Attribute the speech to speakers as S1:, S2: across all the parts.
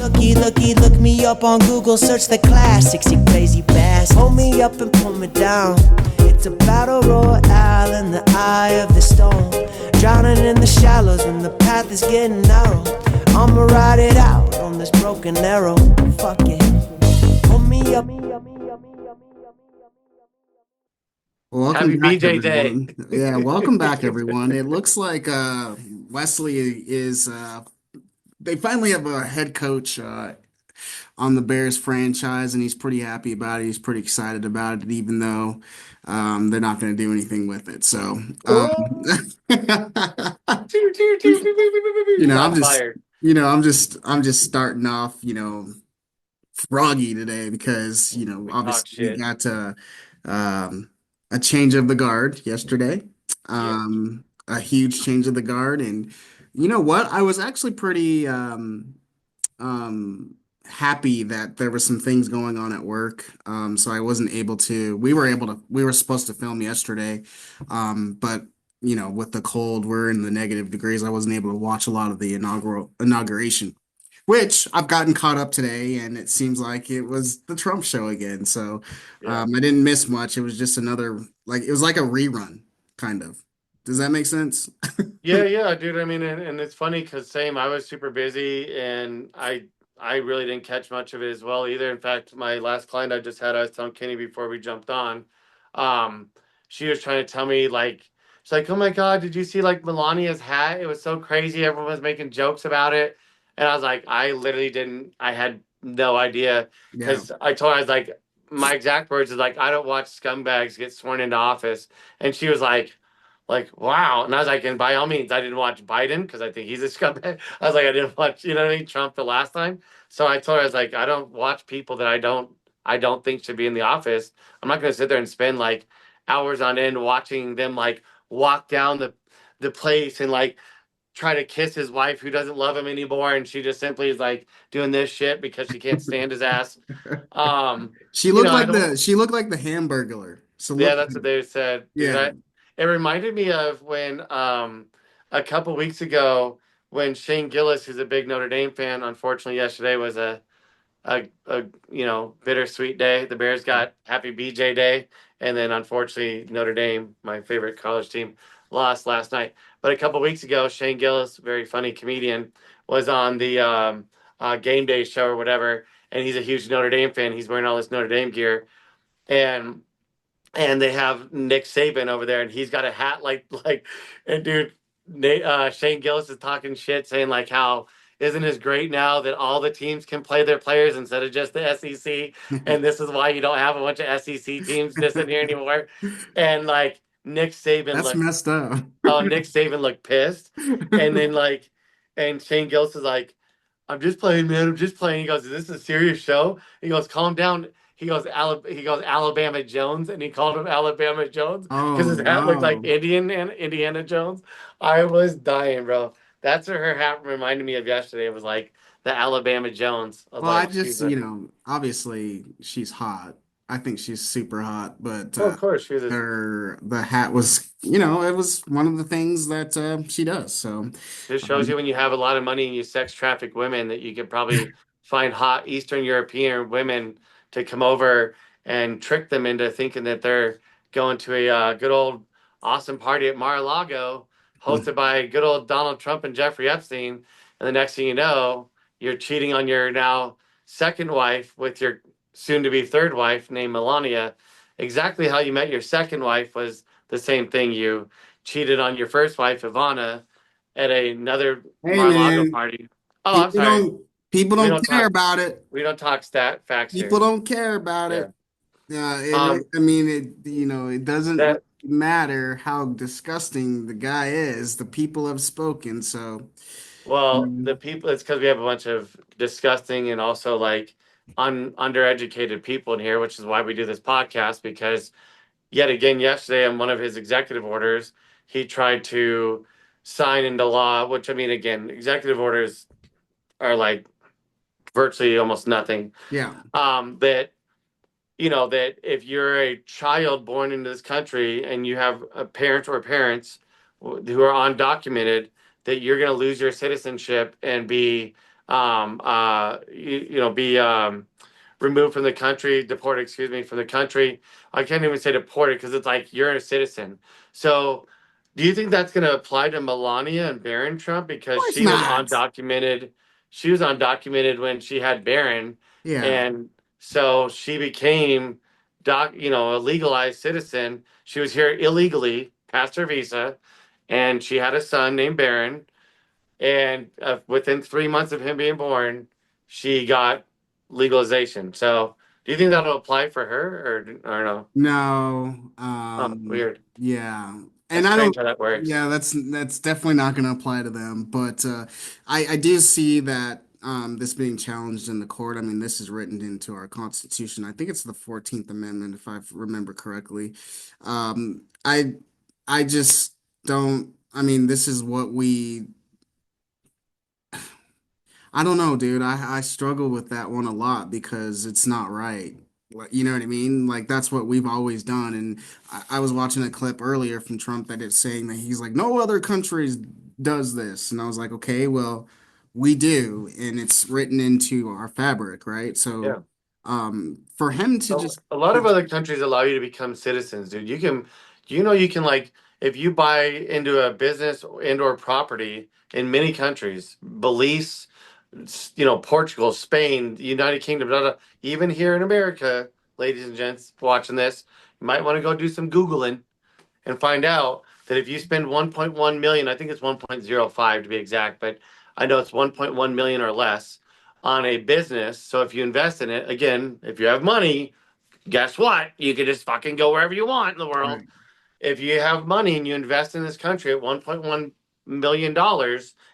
S1: Look me up on Google, search the classics, you crazy bass. Hold me up and pull me down. It's a battle royale in the eye of the storm. Drowning in the shallows when the path is getting narrow. I'ma ride it out on this broken arrow. Fuck it. Hold me up.
S2: Welcome
S3: Happy
S2: back,
S3: BJ Day.
S2: everyone. Yeah, welcome back, everyone. It looks like Wesley is they finally have a head coach on the Bears franchise, and he's pretty happy about it. He's pretty excited about it, even though they're not going to do anything with it. So, you know, I'm
S3: Shots
S2: just,
S3: fired.
S2: I'm just starting off, froggy today because,
S3: We talk
S2: obviously we
S3: shit.
S2: got um, a change of the guard yesterday,
S3: Yep.
S2: a huge change of the guard. And you know what? I was actually pretty um, happy that there were some things going on at work. So I wasn't able to, we were supposed to film yesterday. But with the cold, we're in the negative degrees. I wasn't able to watch a lot of the inauguration, which I've gotten caught up today, and it seems like it was the Trump show again. So
S3: Yeah.
S2: I didn't miss much. It was just another, like, it was like a rerun, kind of. Does that make sense?
S3: Yeah, yeah, dude. I mean, and it's funny because same, I was super busy and I really didn't catch much of it as well either. In fact, my last client I just had, I was telling Kenny before we jumped on, um, she was trying to tell me like she's like, oh my God, did you see like Melania's hat? It was so crazy. Everyone was making jokes about it. And I was like, I literally didn't, I had no idea.
S2: Yeah.
S3: Cause I told her, I was like, my exact words is like, I don't watch scumbags get sworn into office. And she was like, wow. And I was like, and by all means, I didn't watch Biden because I think he's a scumbag. I was like, I didn't watch, you know what I mean, Trump the last time. So I told her, I was like, I don't watch people that I don't think should be in the office. I'm not gonna sit there and spend like hours on end watching them like walk down the place and like try to kiss his wife who doesn't love him anymore. And she just simply is like doing this shit because she can't stand his ass. Um, I don't
S2: She looked like the Hamburglar. So
S3: yeah,
S2: look,
S3: that's what they said, dude.
S2: yeah.
S3: It reminded me of when a couple weeks ago when Shane Gillis, who's a big Notre Dame fan, unfortunately yesterday was a bittersweet day. The Bears got Happy BJ Day, and then unfortunately Notre Dame, my favorite college team, lost last night. But a couple weeks ago, Shane Gillis, very funny comedian, was on the game day show or whatever, and he's a huge Notre Dame fan. He's wearing all this Notre Dame gear, and they have Nick Saban over there, and he's got a hat and dude, Shane Gillis is talking shit, saying like how isn't it great now that all the teams can play their players instead of just the SEC, and this is why you don't have a bunch of SEC teams just in here anymore, and like
S2: That's messed up.
S3: Nick Saban looked pissed, and then and Shane Gillis is like, I'm just playing, man. I'm just playing. He goes, is this a serious show? He goes, calm down. He goes Alabama Jones, and he called him Alabama Jones because
S2: Oh
S3: his hat looked like
S2: no.
S3: Indiana Jones. I was dying, bro. That's what her hat reminded me of yesterday. It was like the Alabama Jones. I was
S2: Well, I
S3: like,
S2: just, obviously she's hot. I think she's super hot, but
S3: oh, of course, she was.
S2: the hat was, it was one of the things that she does. So,
S3: Just shows you when you have a lot of money and you sex traffic women that you could probably find hot Eastern European women to come over and trick them into thinking that they're going to a good old awesome party at Mar-a-Lago hosted by good old Donald Trump and Jeffrey Epstein. And the next thing you know, you're cheating on your now second wife with your soon to be third wife named Melania. Exactly how you met your second wife was the same thing. You cheated on your first wife, Ivana, at another
S2: hey
S3: Mar-a-Lago
S2: man,
S3: party. Oh, I'm
S2: people
S3: sorry.
S2: don't people
S3: We
S2: don't
S3: don't
S2: care
S3: talk.
S2: about it.
S3: We don't talk stat facts
S2: People
S3: here.
S2: don't care about
S3: Yeah.
S2: it.
S3: Um.
S2: I mean, it doesn't really
S3: That
S2: matter how disgusting the guy is. The people have spoken, so
S3: well, the
S2: mm,
S3: people. It's because we have a bunch of disgusting and also like undereducated people in here, which is why we do this podcast. Because yet again, yesterday on one of his executive orders, he tried to sign into law. Which I mean, again, executive orders are like virtually almost nothing.
S2: yeah.
S3: That that if you're a child born into this country and you have a parent or parents who are undocumented, that you're going to lose your citizenship and be be removed from the country, deported, excuse me, from the country. I can't even say deported because it's like you're a citizen. So, do you think that's going to apply to Melania and Barron Trump because
S2: course
S3: she was
S2: not.
S3: undocumented? She was undocumented when she had Barron,
S2: Yeah.
S3: and so she became a legalized citizen. She was here illegally, past her visa, and she had a son named Barron. And within 3 months of him being born, she got legalization. So, do you think that'll apply for her, or no?
S2: No.
S3: Oh, weird.
S2: Yeah. And
S3: That's
S2: I don't
S3: strange how that works.
S2: yeah, that's definitely not going to apply to them, but I do see that this being challenged in the court. I mean, this is written into our Constitution. I think it's the 14th Amendment if I remember correctly. Um I just don't I mean, this is what we I don't know, dude. I struggle with that one a lot because it's not right. You know what I mean? Like that's what we've always done. And I was watching a clip earlier from Trump that it's saying that he's like, no other countries does this. And I was like, okay, well, we do, and it's written into our fabric, right?
S3: Yeah.
S2: So, for him to just
S3: A lot of other countries allow you to become citizens, dude. You can like if you buy into a business and or property in many countries, Belize, Portugal, Spain, the United Kingdom, blah, blah, even here in America, ladies and gents watching this, you might want to go do some Googling and find out that if you spend 1.1 million, I think it's 1.05 to be exact, but I know it's 1.1 million or less on a business. So if you invest in it, again, if you have money, guess what? You can just fucking go wherever you want in the world.
S2: right.
S3: If you have money and you invest in this country at $1.1 million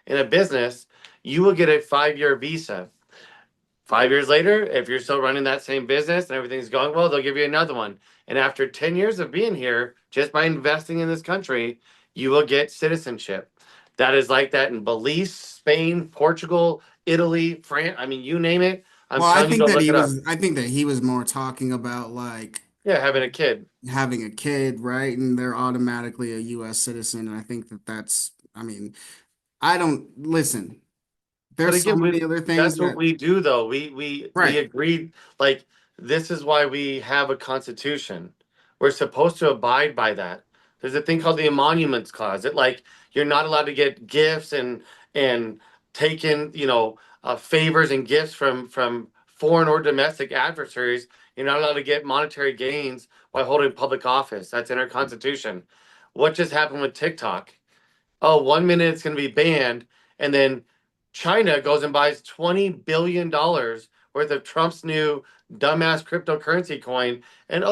S3: in a business, you will get a 5-year visa. 5 years later, if you're still running that same business and everything's going well, they'll give you another one. And after 10 years of being here, just by investing in this country, you will get citizenship. That is like that in Belize, Spain, Portugal, Italy, France. I mean, you name it. I'm
S2: Well, I
S3: telling you,
S2: think
S3: go
S2: that
S3: look
S2: he
S3: it up.
S2: was I think that he was more talking about like
S3: Yeah, having a kid.
S2: having a kid, right? And they're automatically a US citizen. And I think that I mean, I don't listen.
S3: But
S2: There's so
S3: again,
S2: many other things
S3: that's what
S2: that,
S3: we do though. We
S2: right.
S3: agreed like this is why we have a constitution. We're supposed to abide by that. There's a thing called the emoluments clause. It like you're not allowed to get gifts and take in, favors and gifts from foreign or domestic adversaries. You're not allowed to get monetary gains while holding public office. That's in our constitution. What just happened with TikTok? Oh, 1 minute it's going to be banned, and then China goes and buys $20 billion worth of Trump's new dumbass cryptocurrency coin, and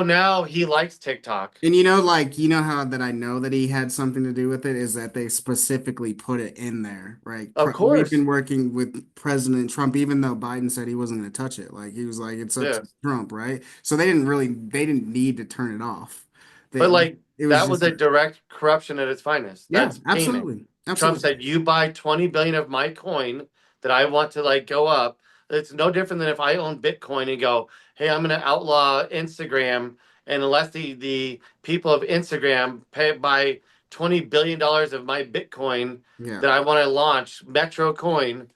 S3: now he likes TikTok.
S2: And like, how that I know that he had something to do with it is that they specifically put it in there, right?
S3: Of
S2: We've been
S3: course,
S2: working with President Trump, even though Biden said he wasn't going to touch it. Like, he was like, it's up
S3: yeah.
S2: to Trump, right? So they didn't need to turn it off.
S3: But
S2: They,
S3: like
S2: it was
S3: that was
S2: just,
S3: a direct corruption at its finest.
S2: yeah,
S3: That's payment.
S2: absolutely.
S3: Trump
S2: Absolutely.
S3: said, "You buy 20 billion of my coin that I want to like go up." It's no different than if I own Bitcoin and go, "Hey, I'm going to outlaw Instagram, and unless the people of Instagram pay buy $20 billion of my Bitcoin
S2: Yeah.
S3: that I want to launch Metro Coin,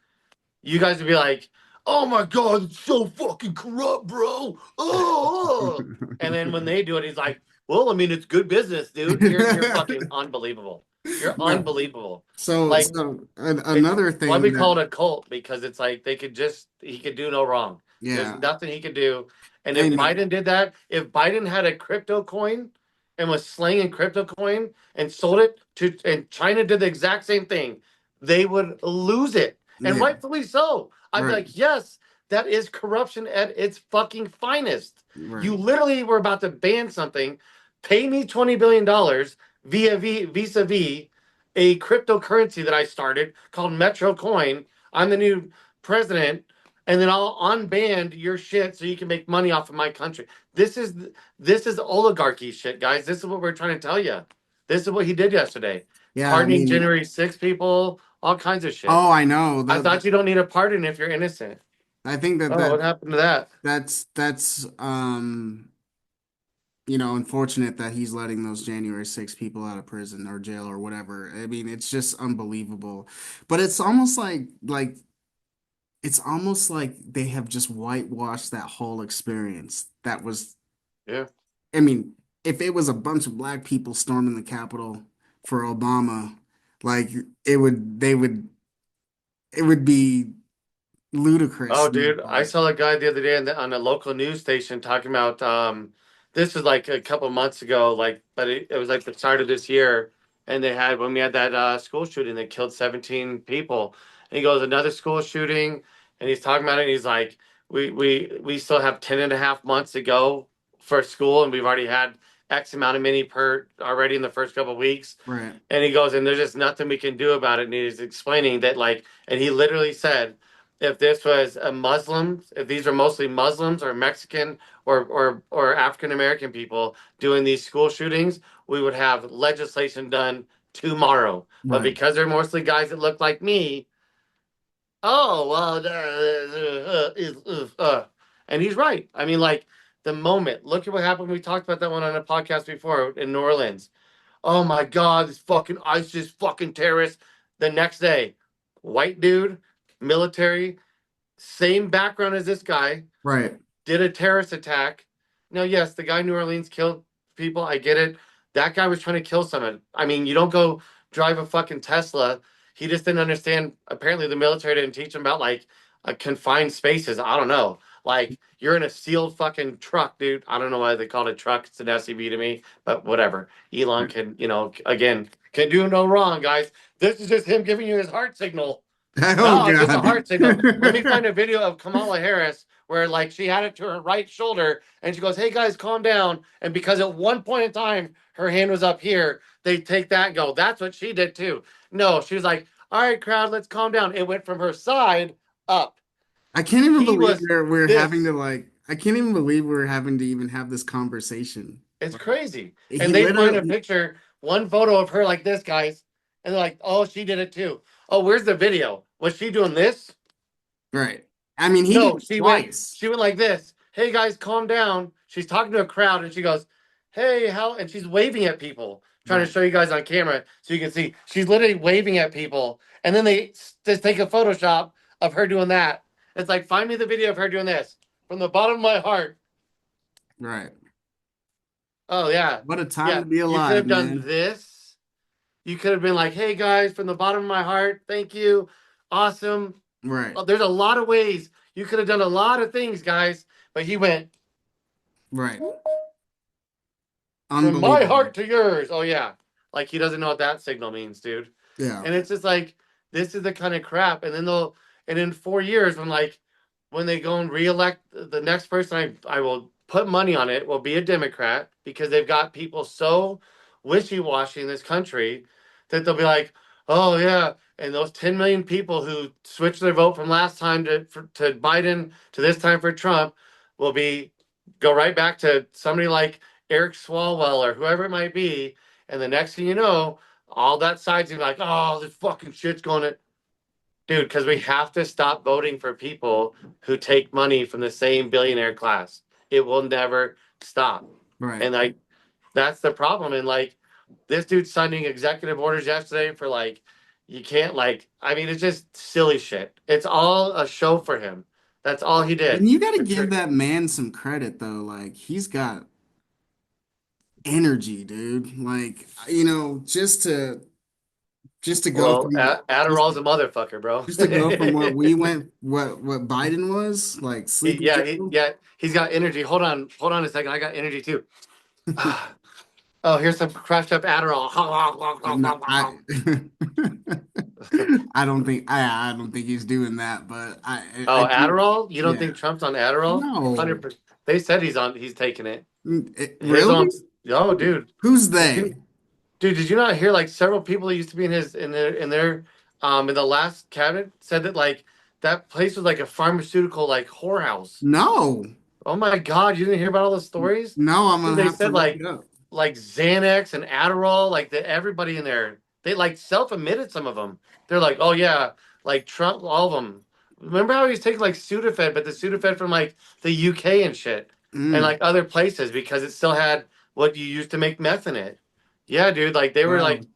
S3: you guys would be like, "Oh my God, it's so fucking corrupt, bro!" Oh, and then when they do it, he's like, "Well, I mean, it's good business, dude. You're fucking unbelievable. You're
S2: No.
S3: unbelievable."
S2: So,
S3: Like
S2: so
S3: it's
S2: another
S3: why
S2: thing
S3: we
S2: that,
S3: call it a cult because it's like he could do no wrong. There's
S2: yeah,
S3: nothing he could do. And if
S2: and
S3: Biden did that, if Biden had a crypto coin and was slinging crypto coin and sold it and China did the exact same thing, they would lose it. And
S2: yeah,
S3: rightfully so. I'd be
S2: right,
S3: like, yes, that is corruption at its fucking finest. You
S2: right.
S3: literally were about to ban something, pay me $20 billion vis-a-vis a cryptocurrency that I started called Metro Coin. I'm the new president, and then I'll unban your shit so you can make money off of my country. This is oligarchy shit, guys. This is what we're trying to tell you. This is what he did yesterday.
S2: Yeah, I
S3: Pardoning
S2: mean,
S3: January 6 people, all kinds of shit.
S2: oh, I know.
S3: I thought you don't need a pardon if you're innocent.
S2: I think that
S3: Oh, what happened to that?
S2: that's unfortunate that he's letting those January 6 people out of prison or jail or whatever. I mean, it's just unbelievable. But it's almost like they have just whitewashed that whole experience. That was,
S3: Yeah.
S2: I mean, if it was a bunch of black people storming the Capitol for Obama, like it would be ludicrous.
S3: Oh, dude, I saw a guy the other day on a local news station talking about this was like a couple months ago, like, but it was like the start of this year, and they had when we had that school shooting that killed 17 people, and he goes another school shooting, and he's talking about it, and he's like, we still have 10 and a half months to go for school, and we've already had X amount of many per already in the first couple of weeks,
S2: Right,
S3: and he goes, and there's just nothing we can do about it, and he's explaining that like, and he literally said if this was a Muslim, if these are mostly Muslims or Mexican or African American people doing these school shootings, we would have legislation done tomorrow. But
S2: right.
S3: because they're mostly guys that look like me, oh well, and he's right. I mean, like the moment. Look at what happened. We talked about that one on a podcast before in New Orleans. Oh my God, this fucking ISIS fucking terrorist. The next day, white dude, military, same background as this guy,
S2: Right.
S3: did a terrorist attack. Now, yes, the guy in New Orleans killed people. I get it. That guy was trying to kill someone. I mean, you don't go drive a fucking Tesla. He just didn't understand. Apparently, the military didn't teach him about like confined spaces. I don't know. Like you're in a sealed fucking truck, dude. I don't know why they called it truck. It's an SUV to me, but whatever. Elon can, again, can do no wrong, guys. This is just him giving you his heart signal.
S2: Oh
S3: Oh, just a
S2: God.
S3: heart signal. Let me find a video of Kamala Harris where like she had it to her right shoulder and she goes, "Hey guys, calm down." And because at one point in time her hand was up here, they take that and go, "That's what she did too." No, she was like, "All right, crowd, let's calm down." It went from her side up.
S2: I can't even
S3: He
S2: believe
S3: was
S2: we're having to
S3: this.
S2: like. I can't even believe we're having to even have this conversation.
S3: It's crazy.
S2: He
S3: And they find a
S2: literally,
S3: picture, one photo of her like this, guys, and they're like, "Oh, she did it too." Oh, where's the video? Was she doing this?
S2: right. I mean, he did
S3: No,
S2: it
S3: she went
S2: twice.
S3: she went like this. "Hey guys, calm down." She's talking to a crowd and she goes, "Hey, how?" And she's waving at people, trying to
S2: Right.
S3: show you guys on camera so you can see. She's literally waving at people. And then they just take a Photoshop of her doing that. It's like, find me the video of her doing this from the bottom of my heart.
S2: Right.
S3: Oh yeah.
S2: What a time
S3: Yeah.
S2: to be
S3: You could
S2: alive,
S3: have done
S2: man.
S3: this. You could have been like, "Hey guys, from the bottom of my heart, thank you. Awesome."
S2: Right.
S3: Oh, there's a lot of ways you could have done a lot of things, guys. But he went,
S2: Right.
S3: "From my
S2: Unbelievable.
S3: heart to yours." Oh yeah, like he doesn't know what that signal means, dude.
S2: Yeah.
S3: And it's just like this is the kind of crap. And then and in 4 years, when they go and reelect the next person, I will put money on it will be a Democrat because they've got people so wishy washy in this country that they'll be like, "Oh yeah," and those 10 million people who switched their vote from last time to Biden to this time for Trump will be go right back to somebody like Eric Swalwell or whoever it might be, and the next thing you know, all that side's gonna be like, "Oh, this fucking shit's going to," dude, because we have to stop voting for people who take money from the same billionaire class. It will never stop.
S2: Right.
S3: And like that's the problem. And like this dude signing executive orders yesterday for like you can't like I mean it's just silly shit. It's all a show for him. That's all he did.
S2: And you got to give that man some credit though. Like he's got energy, dude. Like, just to go
S3: Well,
S2: from just
S3: Adderall's a motherfucker, bro.
S2: just to go from what we went what Biden was, like Sleepy Joe.
S3: He's got energy. Hold on a second. I got energy too. Oh, here's some crushed up Adderall.
S2: No, I don't think he's doing that, but I
S3: Oh,
S2: do.
S3: Adderall? You don't
S2: Yeah.
S3: think Trump's on Adderall?
S2: No.
S3: 100%. They said he's taking it. His own.
S2: Really?
S3: Oh, dude.
S2: Who's
S3: Did
S2: they?
S3: you, did you not hear like several people that used to be in the last cabinet said that like that place was like a pharmaceutical like whorehouse.
S2: No.
S3: Oh my God, you didn't hear about all the stories?
S2: No, I'm
S3: Dude,
S2: gonna
S3: they
S2: have to
S3: said
S2: look it up.
S3: like Xanax and Adderall, like everybody in there, they like self-admitted some of them. They're like, "Oh yeah, like Trump, all of them." Remember how he was taking like Sudafed, but the Sudafed from like the UK and shit, and
S2: Mm,
S3: like other places because it still had what you used to make meth in it. Yeah, dude. Like they were like,
S2: Wow.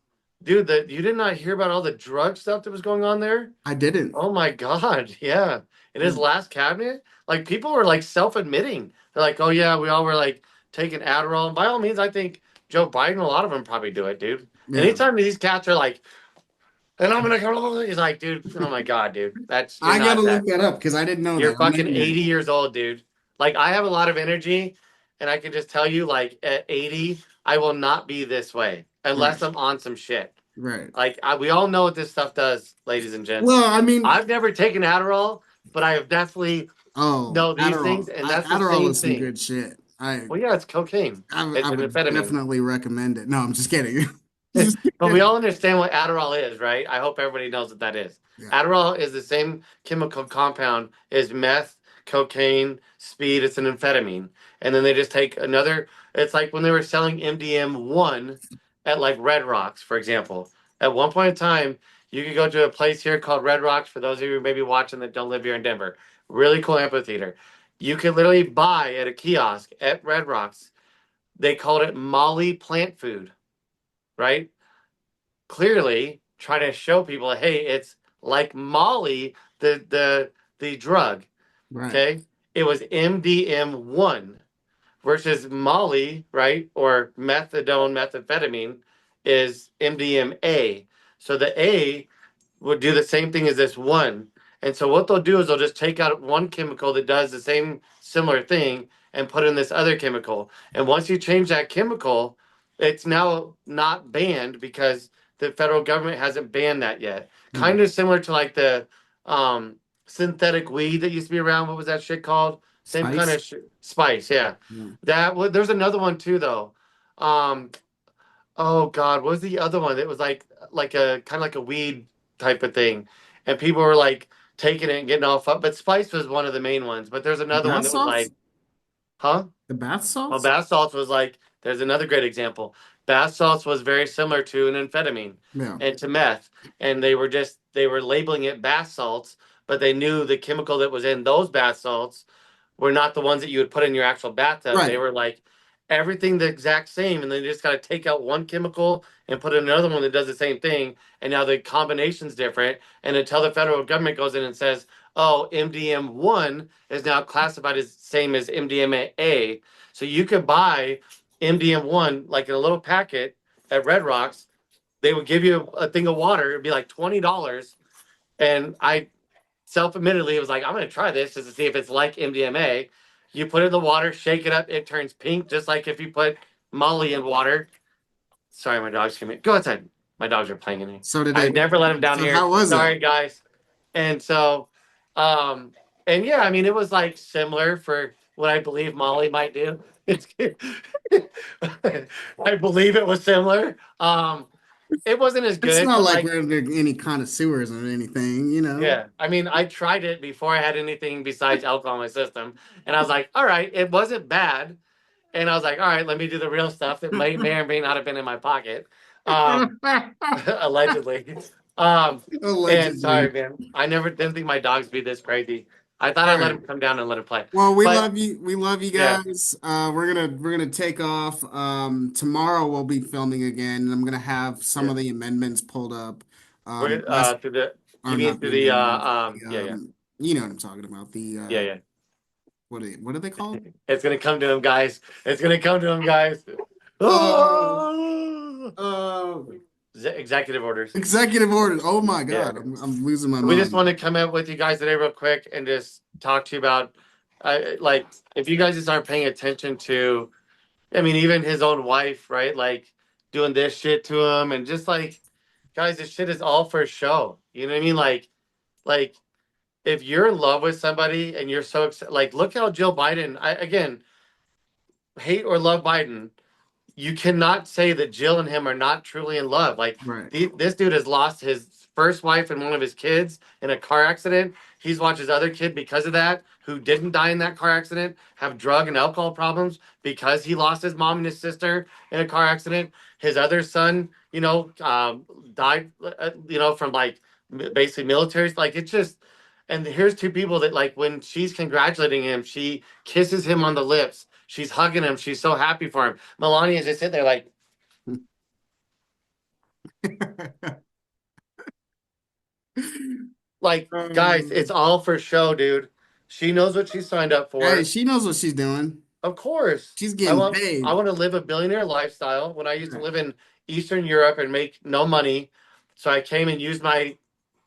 S3: dude, that you did not hear about all the drug stuff that was going on there.
S2: I didn't.
S3: Oh my God. Yeah. In his last cabinet, like people were like self-admitting. They're like, oh yeah, we all were like taking Adderall. And by all means, I think Joe Biden, a lot of them probably do it, dude.
S2: Yeah.
S3: Anytime these cats are like, and I'm gonna come, he's like, dude, oh my God, dude. You're
S2: I gotta
S3: not
S2: look
S3: that.
S2: that up because I didn't know
S3: You're
S2: that. I'm
S3: fucking
S2: making it.
S3: 80 years old, dude. Like I have a lot of energy, and I can just tell you, like at 80, I will not be this way
S2: Right.
S3: unless I'm on some shit.
S2: Right.
S3: Like we all know what this stuff does, ladies and gents.
S2: Well, I mean,
S3: I've never taken Adderall, but I have definitely
S2: oh,
S3: know these
S2: Adderall.
S3: things, and that's the
S2: Adderall
S3: same
S2: is some
S3: thing.
S2: good shit.
S3: Well, yeah, it's cocaine.
S2: I
S3: It's an
S2: would
S3: amphetamine.
S2: definitely recommend it. No, I'm just kidding. Just
S3: But we
S2: kidding.
S3: all understand what Adderall is, right? I hope everybody knows what that is.
S2: Yeah.
S3: Adderall is the same chemical compound as meth, cocaine, speed. It's an amphetamine. And then they just take another. It's like when they were selling MDM1 at like Red Rocks, for example. At one point in time, you could go to a place here called Red Rocks, for those of you who may be watching that don't live here in Denver. Really cool amphitheater. You could literally buy at a kiosk at Red Rocks. They called it Molly plant food, right? Clearly trying to show people, hey, it's like Molly, the drug.
S2: Right.
S3: Okay, it was MDM1 versus Molly, right, or methadone, methamphetamine is MDMA. So the A would do the same thing as this one. And so what they'll do is they'll just take out one chemical that does the same similar thing and put in this other chemical. And once you change that chemical, it's now not banned because the federal government hasn't banned that yet.
S2: Hmm.
S3: Kind of similar to like the um, synthetic weed that used to be around. What was that shit called? Same kind
S2: Spice.
S3: of spice, yeah.
S2: Yeah.
S3: There's another one too though. Um, oh God, what was the other one? It was like a kind of like a weed type of thing, and people were like taking it and getting all fucked. But Spice was one of the main ones. But there's another one
S2: Bath
S3: that was
S2: salts?
S3: like, huh?
S2: The bath
S3: Well,
S2: salts?
S3: bath salts was like. There's another great example. Bath salts was very similar to an amphetamine
S2: Yeah.
S3: and to meth, and they were labeling it bath salts, but they knew the chemical that was in those bath salts were not the ones that you would put in your actual bathtub. They
S2: Right.
S3: were like everything the exact same, and then you just got to take out one chemical and put in another one that does the same thing, and now the combination's different. And until the federal government goes in and says, "Oh, MDM1 is now classified as same as MDMA," so you could buy MDM1 like in a little packet at Red Rocks. They would give you a thing of water. It'd be like $20, and I self-admittedly, it was like, I'm gonna try this just to see if it's like MDMA. You put it in the water, shake it up, it turns pink, just like if you put Molly in water. Sorry, my dogs came in. Go outside. My dogs are playing in here.
S2: So did
S3: I
S2: they?
S3: never let them down
S2: So
S3: here.
S2: how was it?
S3: Sorry, guys. And so, um, and yeah, I mean, it was like similar for what I believe Molly might do. It's, I believe it was similar. It wasn't as
S2: It's
S3: good,
S2: not
S3: but
S2: like
S3: like
S2: we're any connoisseurs or anything, you know.
S3: yeah, I mean, I tried it before I had anything besides alcohol in my system, and I was like, all right, it wasn't bad, and I was like, all right, let me do the real stuff that may or may not have been in my pocket, um, allegedly. And sorry,
S2: Allegedly.
S3: man, I never didn't think my dogs be this crazy. I thought
S2: All
S3: I'd let
S2: right.
S3: him come down and let him play,
S2: Well, we
S3: but
S2: love you. We love you
S3: yeah,
S2: guys. We're gonna take off. Tomorrow we'll be filming again, and I'm gonna have some
S3: yeah,
S2: of the amendments pulled up.
S3: we're
S2: Less
S3: through the
S2: or
S3: you mean
S2: not
S3: through
S2: the
S3: the
S2: amendments.
S3: yeah, yeah,
S2: You know what I'm talking about. The
S3: yeah, yeah.
S2: what are they called?
S3: It's gonna come to him, guys. It's gonna come to him, guys.
S2: Oh,
S3: Oh!
S2: oh,
S3: Executive orders.
S2: executive orders. Oh my
S3: Yeah.
S2: God, I'm losing my
S3: We just
S2: mind.
S3: want to come out with you guys today real quick and just talk to you about like if you guys just aren't paying attention to I mean even his own wife, right? Like doing this shit to him and just like guys, this shit is all for show. You know what I mean? Like if you're in love with somebody and you're so excited, like look how Jill Biden, again, hate or love Biden, you cannot say that Jill and him are not truly in love. Like
S2: Right.
S3: this dude has lost his first wife and one of his kids in a car accident. He's watched his other kid because of that, who didn't die in that car accident, have drug and alcohol problems because he lost his mom and his sister in a car accident. His other son, died, from like basically military. Like it's just, and here's two people that like when she's congratulating him, she kisses him on the lips. She's hugging him. She's so happy for him. Melania's just sitting there like, guys, it's
S2: Um,
S3: all for show, dude. She knows what she signed up
S2: hey,
S3: for.
S2: she knows what she's doing.
S3: Of course.
S2: She's
S3: I
S2: getting
S3: want I
S2: paid.
S3: want to live a billionaire lifestyle. When I used to
S2: Right.
S3: live in Eastern Europe and make no money, so I came and used my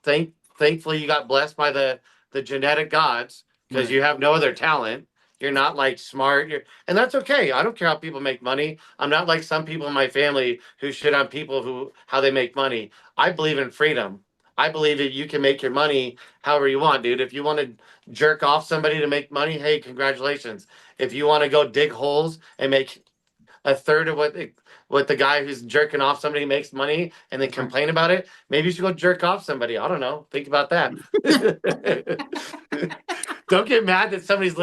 S3: thankfully you got blessed by the genetic gods because
S2: Right.
S3: you have no other talent. You're not like smart. And that's okay. I don't care how people make money. I'm not like some people in my family who shit on people who how they make money. I believe in freedom. I believe that you can make your money however you want, dude. If you want to jerk off somebody to make money, hey, congratulations. If you want to go dig holes and make a third of what the guy who's jerking off somebody makes money and then
S2: Right.
S3: complain about it, maybe you should go jerk off somebody. I don't know. Think about that. Don't get mad that somebody's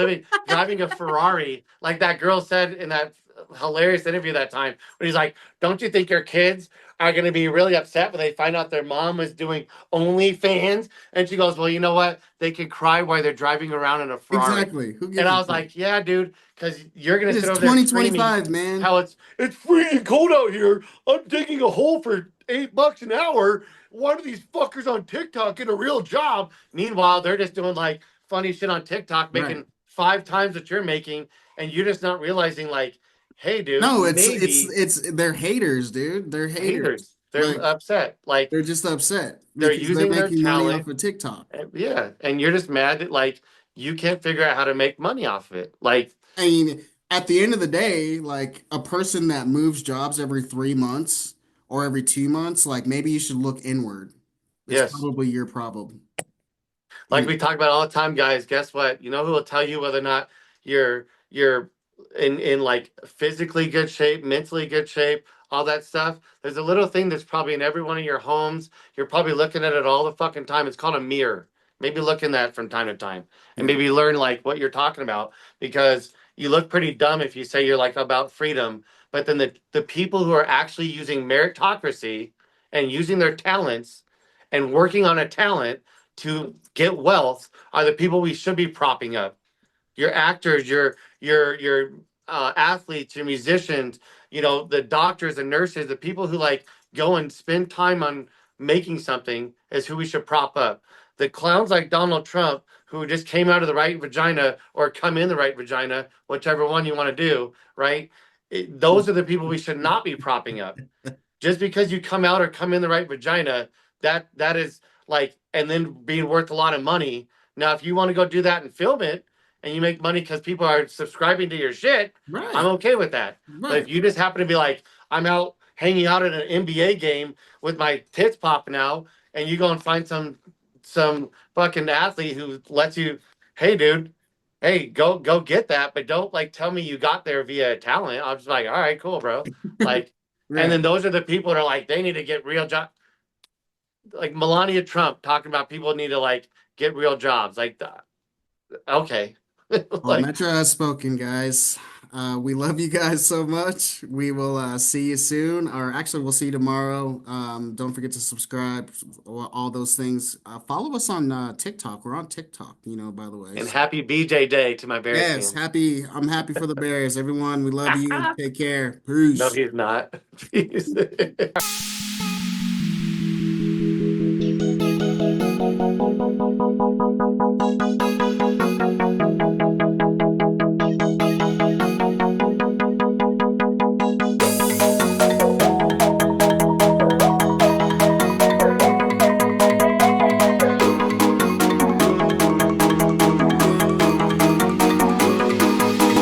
S3: driving a Ferrari, like that girl said in that hilarious interview that time, when he's like, "Don't you think your kids are going to be really upset when they find out their mom is doing OnlyFans?" And she goes, "Well, you know what? They can cry while they're driving around in a Ferrari."
S2: Exactly. Who
S3: And
S2: gives a
S3: I was
S2: shit?
S3: like, "Yeah, dude, because you're going
S2: It
S3: to sit
S2: is
S3: over there screaming
S2: 2025, man.
S3: how it's freezing cold out here. I'm digging a hole for $8 an hour. One of these fuckers on TikTok get a real job." Meanwhile, they're just doing like funny shit on TikTok,
S2: Right.
S3: making 5 times what you're making, and you're just not realizing, like, hey, dude,
S2: No,
S3: maybe
S2: they're haters, dude. They're haters.
S3: haters. They're
S2: Like
S3: upset. Like
S2: they're just upset
S3: they're
S2: because they're
S3: using their
S2: making money off
S3: talent.
S2: of TikTok.
S3: Yeah. And you're just mad that like you can't figure out how to make money off of it. Like,
S2: I mean, at the end of the day, like a person that moves jobs every 3 months or every 2 months, like maybe you should look inward. It's
S3: yes.
S2: probably your problem.
S3: Like
S2: You
S3: we talk about all the time, guys. Guess what? You know who will tell you whether or not you're in like physically good shape, mentally good shape, all that stuff. There's a little thing that's probably in every one of your homes. You're probably looking at it all the fucking time. It's called a mirror. Maybe look in that from time to time, and
S2: yeah,
S3: maybe learn like what you're talking about, because you look pretty dumb if you say you're like about freedom, but then the people who are actually using meritocracy and using their talents and working on a talent to get wealth are the people we should be propping up. Your actors, your athletes, your musicians, the doctors and nurses, the people who like go and spend time on making something is who we should prop up. The clowns like Donald Trump, who just came out of the right vagina or come in the right vagina, whichever one you want to do, right? Those are the people we should not be propping up. Just because you come out or come in the right vagina, that is like, and then being worth a lot of money. Now, if you want to go do that and film it and you make money because people are subscribing to your shit, I'm
S2: right,
S3: okay with that. But if
S2: right.
S3: you just happen to be like, I'm out hanging out at an NBA game with my tits popping out, and you go and find some fucking athlete who lets you, hey dude, hey, go get that, but don't like tell me you got there via talent. I'm just like, all right, cool, bro. Like, and
S2: Right.
S3: then those are the people that are like, they need to get real job. Like Melania Trump talking about people need to like get real jobs. Like, okay,
S2: Well,
S3: like,
S2: Metro has spoken, guys. We love you guys so much. We will see you soon, or actually, we'll see you tomorrow. Don't forget to subscribe, all those things. Follow us on TikTok. We're on TikTok, by the way.
S3: and
S2: So,
S3: happy BJ Day to my Bears
S2: yes,
S3: fans.
S2: happy. I'm happy for the Bears, everyone. We love you. Take care.
S3: No,
S2: Peace.
S3: he's not. Peace.